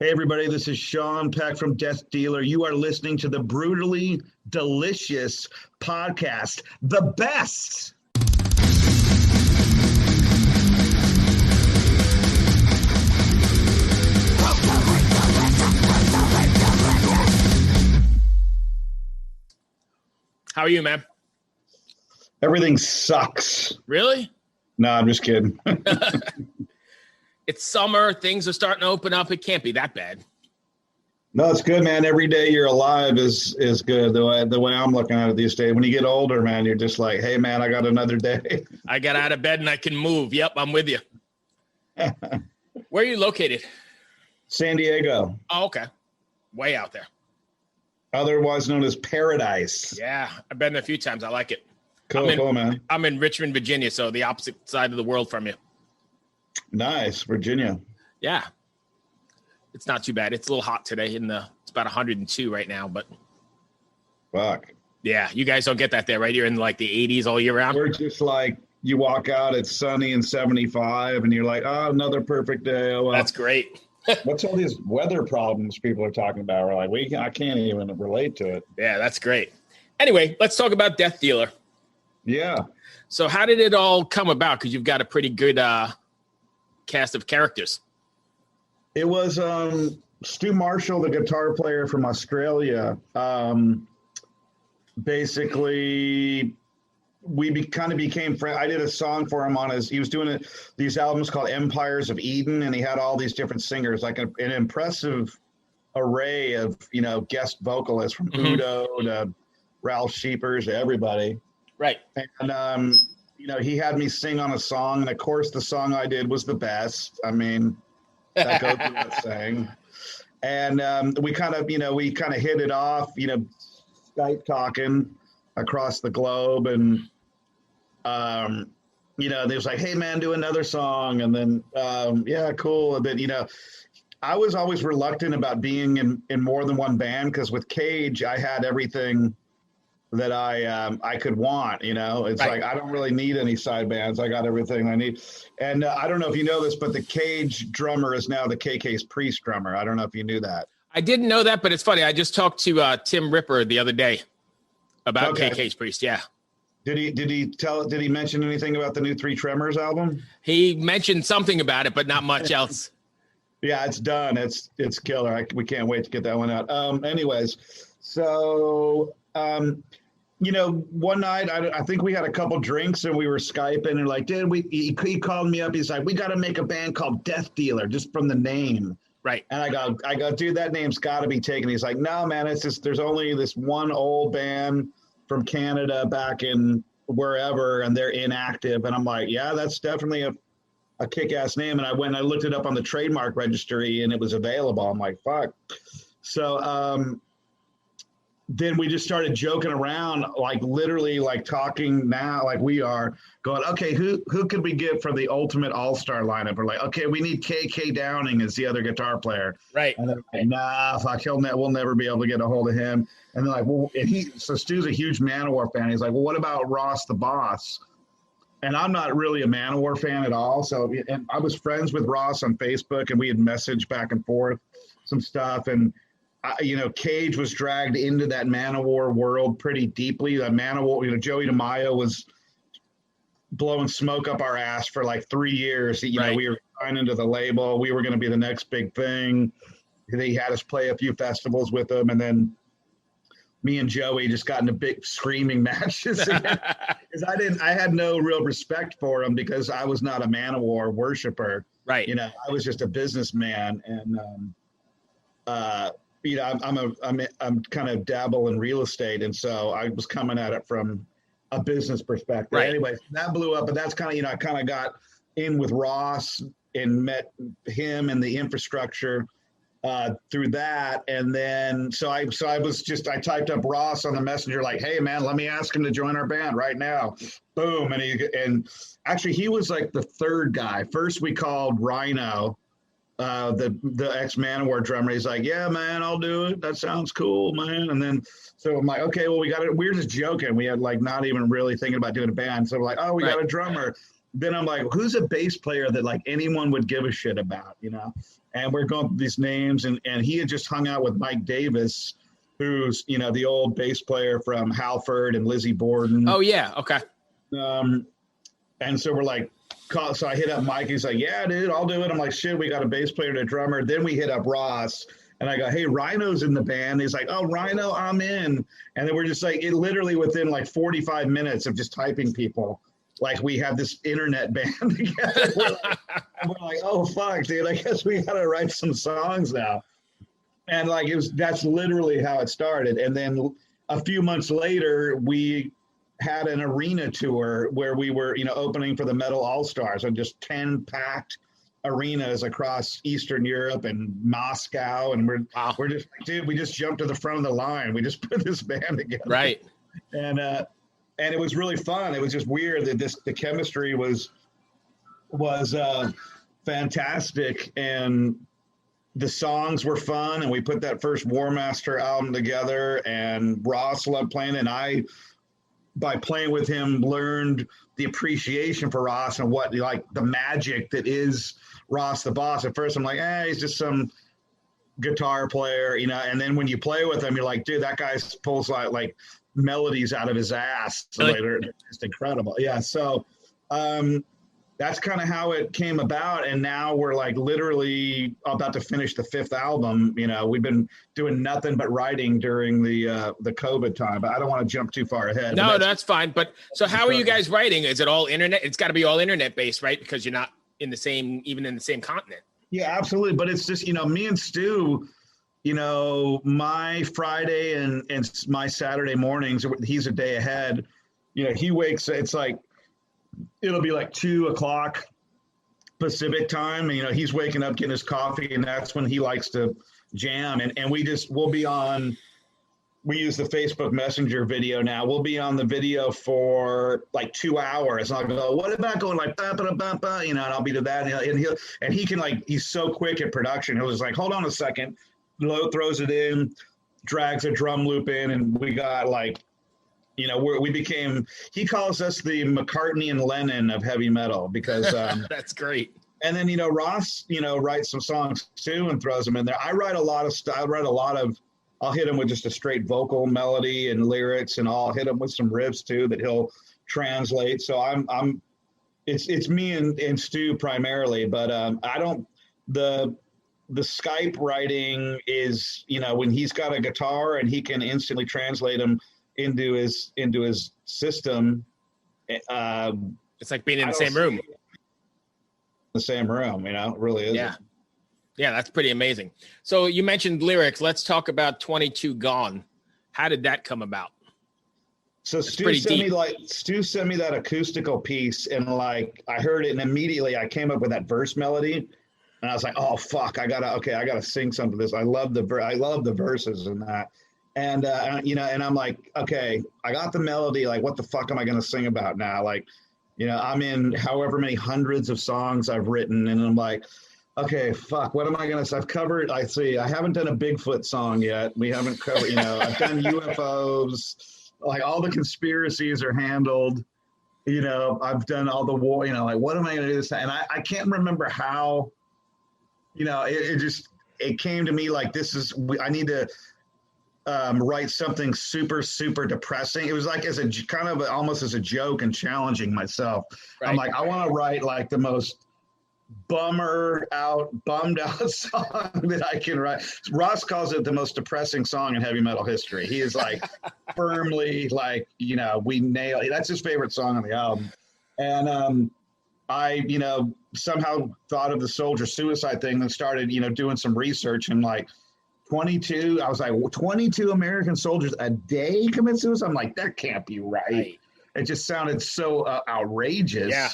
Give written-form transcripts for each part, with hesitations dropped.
Hey, everybody, this is Sean Peck from Death Dealer. You are listening to the Brutally Delicious podcast, the best. How are you, man? Everything sucks. Really? No, I'm just kidding. It's summer. Things are starting to open up. It can't be that bad. No, it's good, man. Every day you're alive is good. The way I'm looking at it these days. When you get older, man, you're just like, hey, man, I got another day. I got out of bed and I can move. Yep, I'm with you. Where are you located? San Diego. Oh, okay. Way out there. Otherwise known as Paradise. Yeah, I've been there a few times. I like it. Cool, man. I'm in Richmond, Virginia, so the opposite side of the world from you. Nice, Virginia. Yeah. It's not too bad. It's a little hot today. It's about 102 right now, but Fuck. Yeah, you guys don't get that there, right? You're in like the 80s all year round. We're just like, you walk out, it's sunny and 75, and you're like, oh, another perfect day. Oh, well. That's great. What's all these weather problems people are talking about? We're like, I can't even relate to it. Yeah, that's great. Anyway, let's talk about Death Dealer. Yeah. So how did it all come about? Because you've got a pretty good cast of characters. It was Stu Marshall, the guitar player from Australia. Basically, we kind of became friends. I did a song for him he was doing these albums called Empires of Eden, and he had all these different singers, like an impressive array of, guest vocalists from Udo to Ralph Sheepers to everybody. Right. And, he had me sing on a song, and of course the song I did was the best. I mean, that goes without saying. And we kind of hit it off, Skype talking across the globe, and they was like, hey man, do another song. And then yeah, cool. And then I was always reluctant about being in more than one band, because with Cage I had everything that I could want. It's right. Like, I don't really need any side bands. I got everything I need. And I don't know if you know this, but the Cage drummer is now the KK's Priest drummer. I don't know if you knew that. I didn't know that, but it's funny. I just talked to Tim Ripper the other day about KK's Priest. Yeah. Did he mention anything about the new Three Tremors album? He mentioned something about it, but not much else. Yeah, it's done. It's killer. We can't wait to get that one out. Anyways, so one night I think we had a couple drinks and we were Skyping, and like, he called me up. He's like, we got to make a band called Death Dealer just from the name. Right. And I go, dude, that name's got to be taken. He's like, no, man, it's just, there's only this one old band from Canada back in wherever, and they're inactive. And I'm like, yeah, that's definitely a kick-ass name. And I went and I looked it up on the trademark registry, and it was available. I'm like, fuck. So then we just started joking around, like literally like talking now, like we are going, okay, who could we get for the ultimate all-star lineup? We're like, okay, we need KK Downing as the other guitar player. Right. And they're like, nah, fuck, we'll never be able to get a hold of him. And they're like, well, so Stu's a huge Manowar fan. He's like, well, what about Ross the Boss? And I'm not really a Manowar fan at all. So, and I was friends with Ross on Facebook, and we had messaged back and forth some stuff. And Cage was dragged into that Manowar world pretty deeply. That Manowar, Joey DeMaio was blowing smoke up our ass for like 3 years. Right. We were signed into the label. We were going to be the next big thing. He had us play a few festivals with him, and then me and Joey just got into big screaming matches again. Because I had no real respect for him, because I was not a Manowar worshiper. Right. I was just a businessman, and I'm kind of dabble in real estate, and so I was coming at it from a business perspective. Right. Anyway, that blew up, but that's kind of I kind of got in with Ross and met him and the infrastructure through that, and then so I typed up Ross on the messenger, like, hey man, let me ask him to join our band right now. Boom, and actually he was like the third guy. First we called Rhino. The ex-Manowar drummer, he's like, yeah, man, I'll do it. That sounds cool, man. And then, so I'm like, okay, well, we got it. We're just joking. We had like not even really thinking about doing a band. So we're like, oh, we got a drummer. then I'm like, who's a bass player that like anyone would give a shit about, you know? And we're going through these names, and he had just hung out with Mike Davis, who's, you know, the old bass player from Halford and Lizzie Borden. Oh yeah, okay. And so we're like, so I hit up Mike. He's like, yeah, dude, I'll do it. I'm like, shit, we got a bass player and a drummer. Then we hit up Ross, and I go, hey, Rhino's in the band. He's like, oh, Rhino, I'm in. And then we're just like, it literally within like 45 minutes of just typing people, like we have this internet band together. We're like, oh fuck, dude, I guess we gotta write some songs now. And like that's literally how it started. And then a few months later, we had an arena tour where we were, you know, opening for the Metal All-Stars, and just 10 packed arenas across Eastern Europe and Moscow. And we're just like, dude, we just jumped to the front of the line. We just put this band together. Right. And it was really fun. It was just weird that the chemistry was fantastic, and the songs were fun. And we put that first War Master album together, and Ross loved playing. And I, by playing with him, learned the appreciation for Ross and what, like, the magic that is Ross the Boss. At first I'm like, he's just some guitar player, you know, and then when you play with him, you're like, dude, that guy pulls like melodies out of his ass. So really? They're just incredible. Yeah. So that's kind of how it came about. And now we're like literally about to finish the 5th album. You know, we've been doing nothing but writing during the COVID time, but I don't want to jump too far ahead. No, that's fine. But so how are you guys writing? Is it all internet? It's got to be all internet based, right? Because you're not even in the same continent. Yeah, absolutely. But it's just, you know, me and Stu, you know, my Friday and my Saturday mornings, he's a day ahead. You know, he wakes, it's like, it'll be like 2:00 Pacific time. And, you know, he's waking up, getting his coffee, and that's when he likes to jam. And we'll be on, we use the Facebook Messenger video now. We'll be on the video for like 2 hours. And I'll go, what about going like, ba, ba, ba, ba, you know, and I'll be to that. And he can like, he's so quick at production. He'll just like, hold on a second, throws it in, drags a drum loop in, and we got like, you know, he calls us the McCartney and Lennon of heavy metal, because that's great. And then, you know, Ross, you know, writes some songs too and throws them in there. I write a lot of I'll hit him with just a straight vocal melody and lyrics, and I'll hit him with some riffs too that he'll translate. So it's me and Stu primarily, but the Skype writing is, you know, when he's got a guitar and he can instantly translate them into his system. It's like being in the same room. The same room, you know, it really is. Yeah. Yeah, that's pretty amazing. So you mentioned lyrics. Let's talk about 22 Gone. How did that come about? So Stu sent me that acoustical piece, and like I heard it, and immediately I came up with that verse melody, and I was like, oh fuck, I gotta sing something to this. I love the verses in that. And you know, and I'm like, okay, I got the melody, like what the fuck am I gonna sing about now? Like, you know, I'm in however many hundreds of songs I've written, and I'm like, okay, fuck, what am I going to say? I haven't done a Bigfoot song yet. We haven't covered, you know, I've done UFOs, like all the conspiracies are handled, you know, I've done all the war, you know, like what am I going to do this time? And I can't remember how, you know, it came to me like, I need to write something super, super depressing. It was like almost as a joke and challenging myself. Right. I'm like, I want to write like the most bummed out song that I can write. Ross calls it the most depressing song in heavy metal history. He is like firmly like, you know, we nail it. That's his favorite song on the album. And I, you know, somehow thought of the soldier suicide thing and started, you know, doing some research, and like 22, I was like, 22 American soldiers a day commit suicide. I'm like, that can't be right. It just sounded so outrageous. Yeah.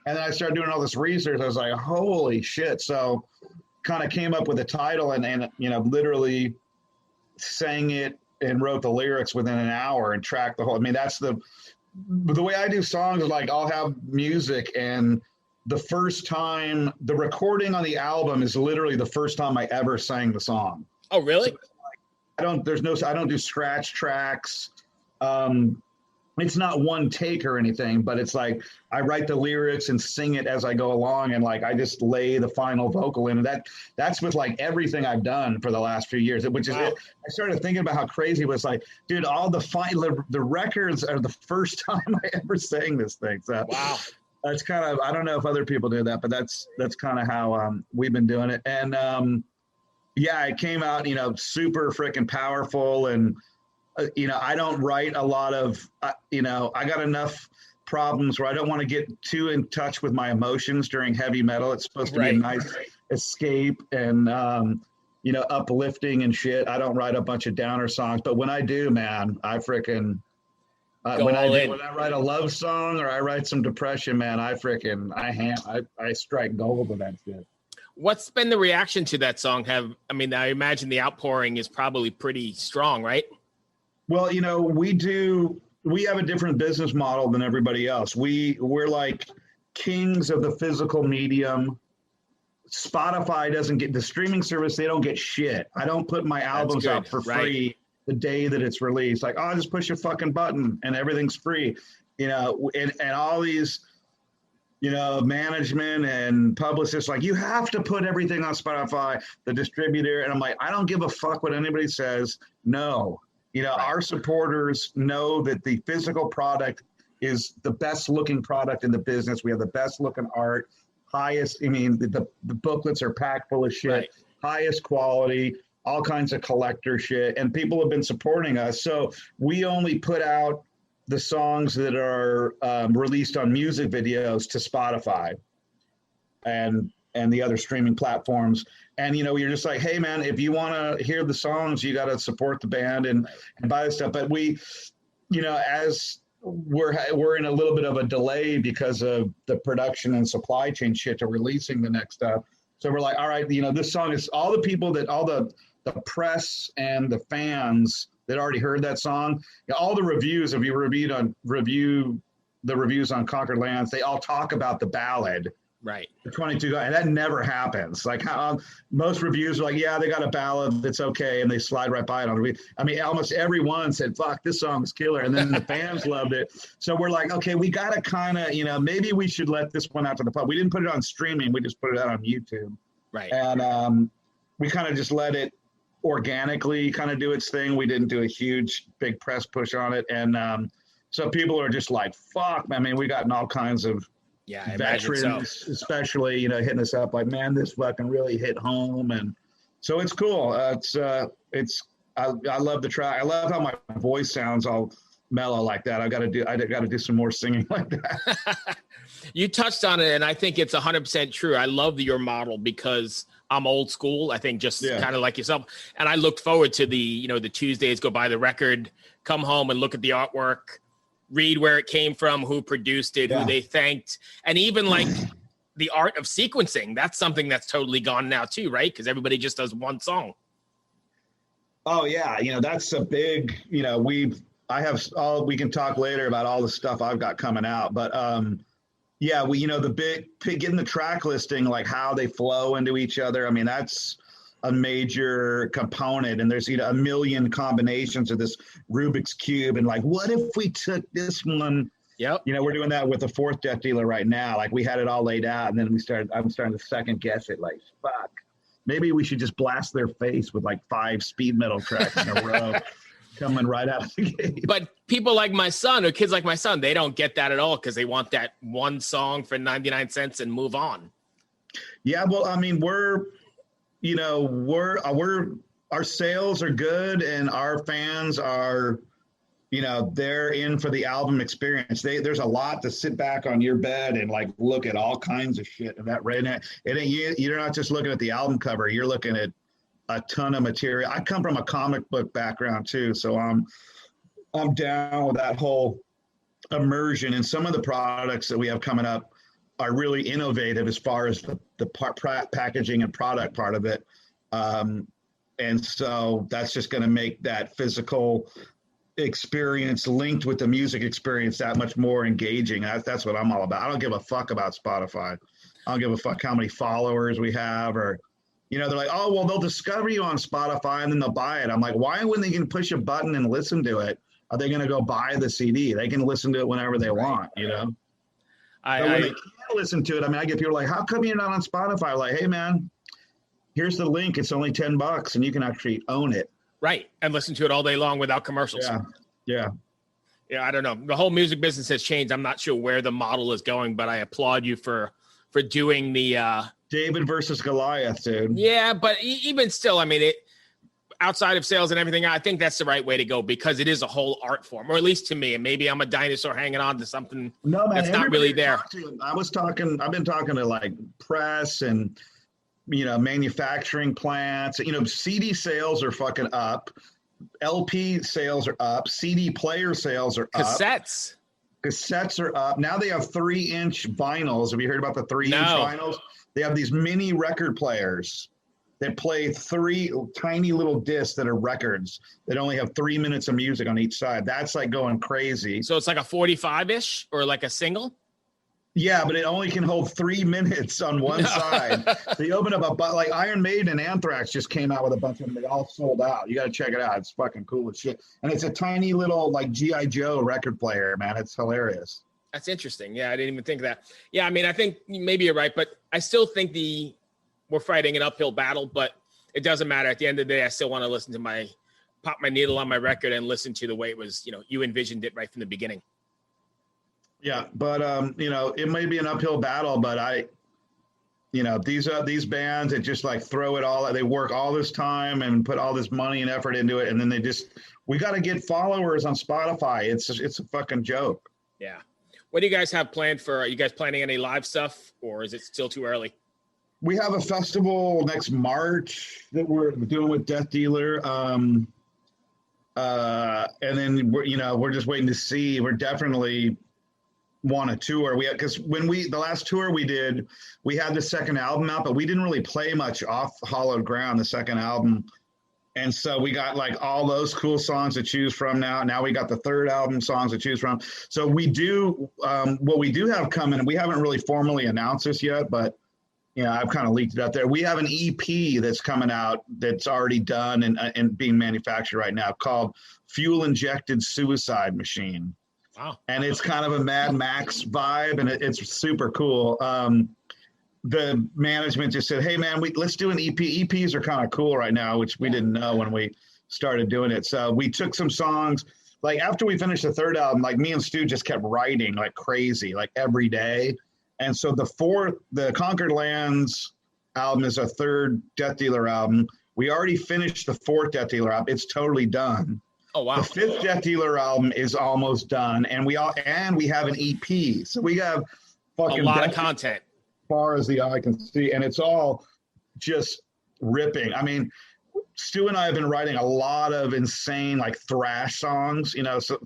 And then I started doing all this research. I was like, holy shit. So kind of came up with a title and, you know, literally sang it and wrote the lyrics within an hour and tracked the whole, I mean, that's the way I do songs is like, I'll have music, and the first time the recording on the album is literally the first time I ever sang the song. Oh, really? So I don't do scratch tracks. it's not one take or anything, but it's like I write the lyrics and sing it as I go along, and like I just lay the final vocal in. And that's with like everything I've done for the last few years, which is it. I started thinking about how crazy it was. Like, dude, all the records are the first time I ever sang this thing. So wow, that's kind of, I don't know if other people do that, but that's kind of how we've been doing it. And yeah, it came out, super freaking powerful. And I don't write a lot of, I got enough problems where I don't want to get too in touch with my emotions during heavy metal. It's supposed to be a nice escape and, uplifting and shit. I don't write a bunch of downer songs, but when I do, man, I freaking, when I write a love song or I write some depression, man, I strike gold with that shit. What's been the reaction to that song? I imagine the outpouring is probably pretty strong, right? Well, we have a different business model than everybody else. We're like kings of the physical medium. Spotify doesn't get the streaming service. They don't get shit. I don't put my albums out for free the day that it's released. Like, oh, just push a fucking button and everything's free, and all these, management and publicists, like, you have to put everything on Spotify, the distributor. And I'm like, I don't give a fuck what anybody says. No. Our supporters know that the physical product is the best looking product in the business. We have the best looking art, the booklets are packed full of shit, highest quality, all kinds of collector shit. And people have been supporting us. So we only put out the songs that are released on music videos to Spotify and the other streaming platforms. And, you're just like, hey, man, if you want to hear the songs, you got to support the band and buy the stuff. But we, as we're in a little bit of a delay because of the production and supply chain shit to releasing the next stuff. So we're like, all right, this song is all the people that all the press and the fans that already heard that song, all the reviews, if you review the reviews on Conquered Lands, they all talk about the ballad. Right. The 22 guy, and that never happens. Like how most reviews are like, yeah, they got a ballad that's okay, and they slide right by it. Almost everyone said, fuck, this song's killer. And then the fans loved it. So we're like, okay, we got to kind of, maybe we should let this one out to the public. We didn't put it on streaming. We just put it out on YouTube. Right. And we kind of just let it organically kind of do its thing. We didn't do a huge, big press push on it. And so people are just like, fuck, we gotten all kinds of veterans, especially, hitting us up like, man, this fucking really hit home. And so it's cool. I love the track. I love how my voice sounds all mellow like that. I got to do some more singing like that. You touched on it, and I think it's 100% true. I love your model because I'm old school. I think kind of like yourself. And I looked forward to the Tuesdays, go buy the record, come home and look at the artwork, read where it came from, who produced it, who they thanked, and even like the art of sequencing. That's something that's totally gone now too, right? Because everybody just does one song. Oh yeah, that's a big. We can talk later about all the stuff I've got coming out, but the big getting the track listing, like how they flow into each other. That's a major component, and there's a million combinations of this Rubik's Cube, and like, what if we took this one? Yep. We're doing that with the Fourth Death Dealer right now. Like, we had it all laid out, and then I'm starting to second guess it. Like, fuck, maybe we should just blast their face with like 5 speed metal tracks in a row coming right out of the gate. But people like my son, or kids like my son, they don't get that at all because they want that one song for 99 cents and move on. Yeah, well, our sales are good, and our fans are, they're in for the album experience. There's a lot to sit back on your bed and like look at all kinds of shit. And you're not just looking at the album cover. You're looking at a ton of material. I come from a comic book background too, so I'm down with that whole immersion. And some of the products that we have coming up are really innovative as far as the packaging and product part of it. And so that's just going to make that physical experience linked with the music experience that much more engaging. That's what I'm all about. I don't give a fuck about Spotify. I don't give a fuck how many followers we have, or, they're like, oh, well, they'll discover you on Spotify and then they'll buy it. I'm like, why wouldn't they can push a button and listen to it are they going to go buy the CD? They can listen to it whenever they want, you know? But when they can't listen to it, I mean, I get people like, how come you're not on Spotify? Like, hey, man, here's the link. It's only $10 and you can actually own it. Right. And listen to it all day long without commercials. Yeah. I don't know. The whole music business has changed. I'm not sure where the model is going, but I applaud you for doing the David versus Goliath, dude. Yeah, but even still, I mean, it outside of sales and everything, I think that's the right way to go because it is a whole art form, or at least to me. And maybe I'm a dinosaur hanging on to something that's not really there. I've been talking to like press and, you know, manufacturing plants. You know, CD sales are fucking up. LP sales are up. CD player sales are up. Cassettes are up. Now they have 3-inch vinyls. Have you heard about the 3-inch vinyls? They have these mini record players that play 3 tiny little discs that are records that only have 3 minutes of music on each side. That's like going crazy. So it's like a 45-ish or like a single? Yeah, but it only can hold 3 minutes on one side. So you open up like Iron Maiden and Anthrax just came out with a bunch of them. They all sold out. You got to check it out. It's fucking cool as shit. And it's a tiny little like G.I. Joe record player, man. It's hilarious. That's interesting. Yeah, I didn't even think of that. Yeah, I mean, I think maybe you're right, but I still think we're fighting an uphill battle, but it doesn't matter. At the end of the day, I still want to listen to pop my needle on my record and listen to the way it was, you know, you envisioned it right from the beginning. Yeah, but you know, it may be an uphill battle, but these bands that just like throw it all, they work all this time and put all this money and effort into it, and then we got to get followers on Spotify. It's a fucking joke. Yeah. What do you guys have planned are you guys planning any live stuff, or is it still too early? We have a festival next March that we're doing with Death Dealer. And then we're just waiting to see. We're definitely want to tour. Because the last tour we did, we had the second album out, but we didn't really play much off Hollowed Ground, the second album. And so we got like all those cool songs to choose from now. Now we got the third album songs to choose from. So we do, what we do have coming, and we haven't really formally announced this yet, but I've kind of leaked it out there. We have an EP that's coming out that's already done and being manufactured right now called Fuel Injected Suicide Machine. Wow. And it's kind of a Mad Max vibe, and it's super cool. The management just said, hey, man, let's do an EP. EPs are kind of cool right now, which we didn't know when we started doing it. So we took some songs. Like after we finished the third album, like me and Stu just kept writing like crazy, like every day. And so the Conquered Lands album is our third Death Dealer album. We already finished the fourth Death Dealer album. It's totally done. Oh, wow. The fifth Death Dealer album is almost done. And we have an EP. So we have fucking a lot of content. Far as the eye can see, and it's all just ripping. I mean, Stu and I have been writing a lot of insane like thrash songs, so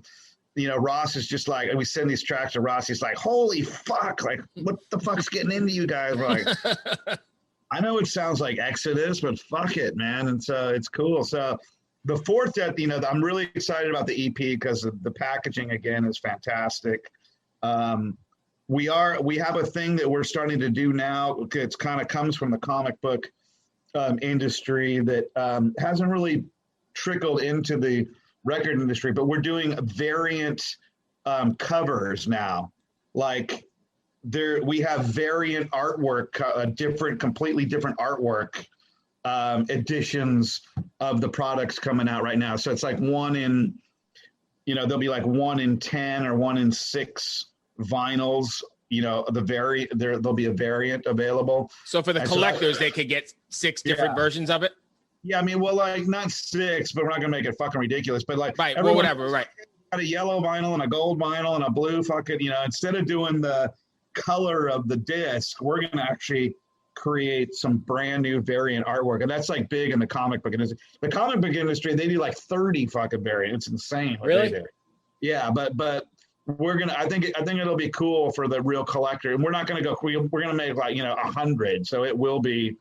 Ross is just like, we send these tracks to Ross, he's like, holy fuck, like what the fuck's getting into you guys? We're like, I know it sounds like Exodus, but fuck it, man. And so it's cool. So the fourth I'm really excited about the EP because the packaging again is fantastic. We have a thing that we're starting to do now. It's kind of comes from the comic book industry that hasn't really trickled into the record industry, but we're doing variant covers now. Like we have variant artwork, completely different artwork editions of the products coming out right now. So it's like there'll be like 1 in 10 or 1 in 6 vinyls, there'll be a variant available. So for the collectors, they could get 6 different versions of it. Yeah, I mean, well, like not 6, but we're not gonna make it fucking ridiculous. But like, right, well, whatever, right? Got a yellow vinyl and a gold vinyl and a blue fucking. Instead of doing the color of the disc, we're gonna actually create some brand new variant artwork, and that's like big in the comic book industry. The comic book industry, they do like 30 fucking variants. It's insane. Really? Yeah, but. I think it'll be cool for the real collector, and we're not going to we're going to make like 100, so it will be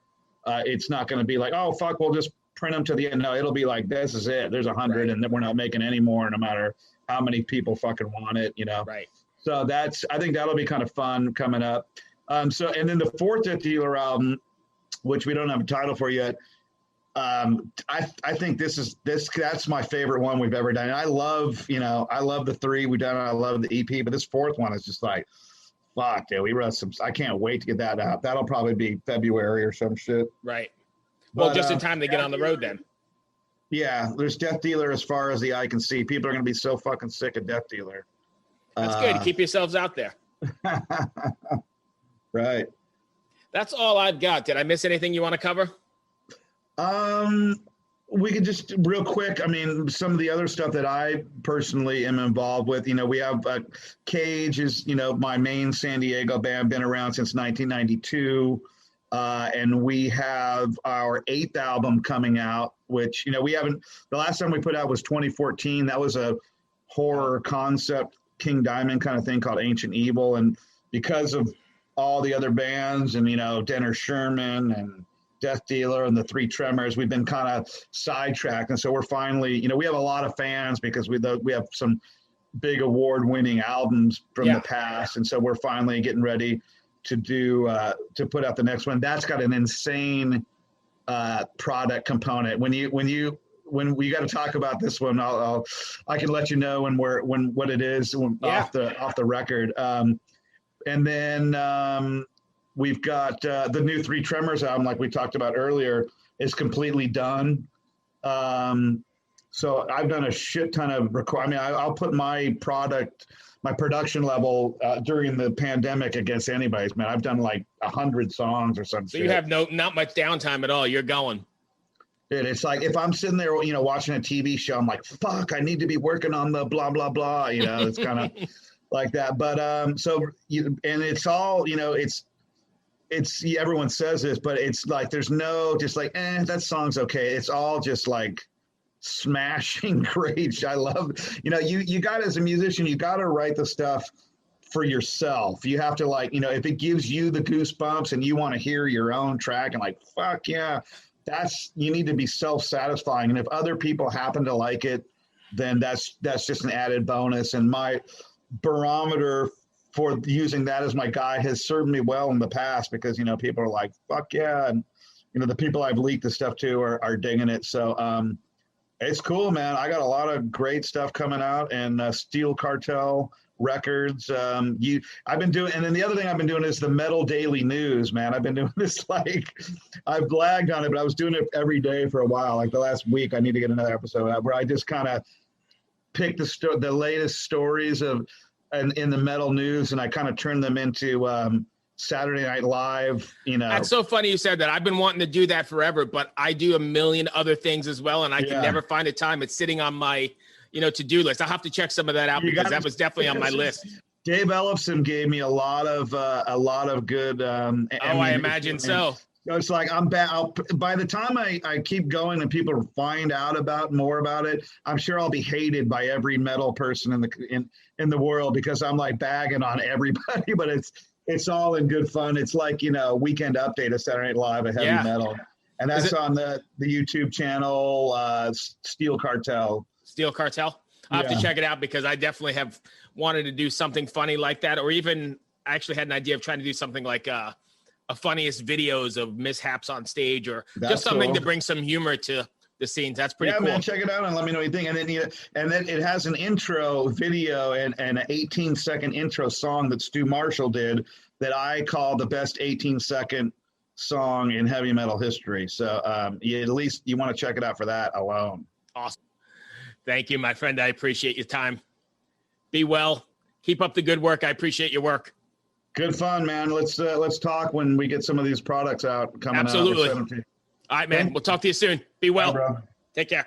it's not going to be like, oh fuck, we'll just print them to the end. No, it'll be like, this is it, there's 100, right. And then we're not making any more, no matter how many people fucking want it, right? So I think that'll be kind of fun coming up. And then the fourth Death Dealer album, which we don't have a title for yet, I think that's my favorite one we've ever done. And I love the 3 we've done. I love the EP, but this 4th one is just like, fuck, dude, we wrote some. I can't wait to get that out. That'll probably be February or some shit. Right. Well, just in time to get on the road then. Yeah, there's Death Dealer as far as the eye can see. People are going to be so fucking sick of Death Dealer. That's good. Keep yourselves out there. Right. That's all I've got. Did I miss anything you want to cover? We could just real quick. I mean, some of the other stuff that I personally am involved with, we have Cage is, my main San Diego band, been around since 1992. And we have our 8th album coming out, which, we haven't, the last time we put out was 2014. That was a horror concept, King Diamond kind of thing called Ancient Evil. And because of all the other bands and, Denner Sherman and Death Dealer and the 3 Tremors, we've been kind of sidetracked. And so we're finally, we have a lot of fans because we have some big award-winning albums from the past. And so we're finally getting ready to to put out the next one. That's got an insane product component. When we got to talk about this one, I can let you know what it is off the record. And then we've got the new 3 Tremors album, like we talked about earlier, is completely done. So I've done a shit ton of I'll put my production level during the pandemic against anybody's, man. I've done like 100 songs or something. So you have not much downtime at all. You're going. Dude, it's like if I'm sitting there, watching a TV show, I'm like, fuck, I need to be working on the blah, blah, blah. It's kind of like that. But and it's all, it's everyone says this, but it's like there's no just like, that song's okay. It's all just like smashing great. I love, you got, as a musician, you got to write the stuff for yourself. You have to like, if it gives you the goosebumps and you want to hear your own track and like, fuck yeah, you need to be self-satisfying. And if other people happen to like it, then that's just an added bonus. And my barometer for using that as my guide has served me well in the past because, people are like, fuck yeah. And, the people I've leaked the stuff to are digging it. So, it's cool, man. I got a lot of great stuff coming out, and Steel Cartel Records. I've been doing, and then the other thing I've been doing is the Metal Daily News, man. I've been doing this I've blagged on it, but I was doing it every day for a while. Like the last week, I need to get another episode out where I just kind of pick the latest stories in the metal news, and I kind of turn them into Saturday Night Live, That's so funny you said that. I've been wanting to do that forever, but I do a million other things as well, and I can never find a time. It's sitting on my, to-do list. I'll have to check some of that out because that was definitely on my list. Dave Ellefson gave me a lot of good. I imagine so. So it's like by the time I keep going and people find out more about it, I'm sure I'll be hated by every metal person in the world because I'm like bagging on everybody, but it's all in good fun. It's like, Weekend Update of Saturday Night Live of heavy metal. And that's on the YouTube channel, Steel Cartel. Steel Cartel? I'll have to check it out because I definitely have wanted to do something funny like that, or even I actually had an idea of trying to do something like a funniest videos of mishaps on stage or just something to bring some humor to the scenes. That's pretty cool. Yeah, man, check it out and let me know what you think. And then it has an intro video and an 18-second intro song that Stu Marshall did that I call the best 18-second song in heavy metal history. So at least you want to check it out for that alone. Awesome. Thank you, my friend. I appreciate your time. Be well. Keep up the good work. I appreciate your work. Good fun, man. Let's talk when we get some of these products out coming out. Absolutely. All right, man. We'll talk to you soon. Be well. Bye, take care.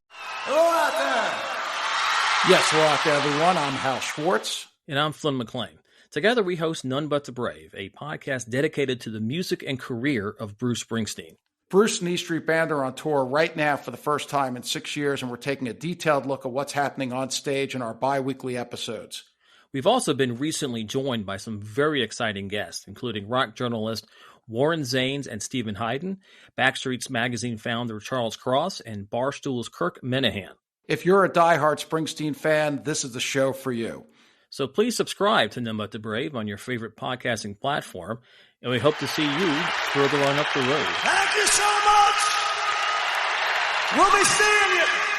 Hello out there. Yes, hello out there, everyone. I'm Hal Schwartz. And I'm Flynn McLean. Together, we host None But the Brave, a podcast dedicated to the music and career of Bruce Springsteen. Bruce and E Street Band are on tour right now for the first time in 6 years, and we're taking a detailed look at what's happening on stage in our bi-weekly episodes. We've also been recently joined by some very exciting guests, including rock journalist Warren Zanes and Stephen Hayden, Backstreet's Magazine founder Charles Cross, and Barstool's Kirk Minahan. If you're a diehard Springsteen fan, this is the show for you. So please subscribe to None But the Brave on your favorite podcasting platform, and we hope to see you further on up the road. Thank you so much! We'll be seeing you.